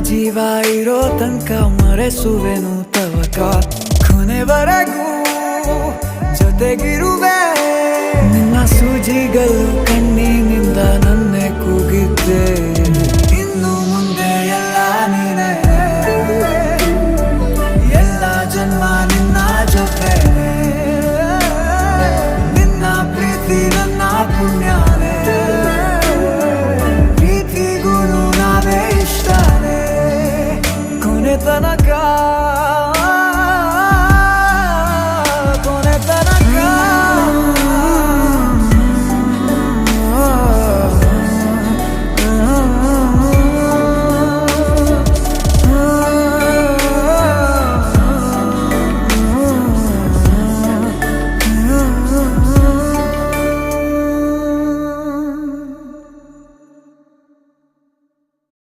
ಜೀವ ಇರೋ ತನಕ ಮರೆಸುವೆನು ತವಕ ಕೊನೆವರೆಗೂ ಜೊತೆಗಿರುವೆ ನಿನ್ನ ಸೂಜಿಗಳು ಕಣ್ಣಿನಿಂದ ನನ್ನೆ ಕೂಗಿದ್ದೆ ಇನ್ನು ಮುಂದೆ ಎಲ್ಲ ನೀನೇ ಎಲ್ಲ ಜನ್ಮ ನಿನ್ನ ಜೊತೆ ನಿನ್ನ ಪ್ರೀತಿ ನನ್ನ ಪುಣ್ಯನೇ ಪ್ರೀತಿಗೂ ನಾವೇ ಇಷ್ಟನೇ ಕೊನೆತನಕ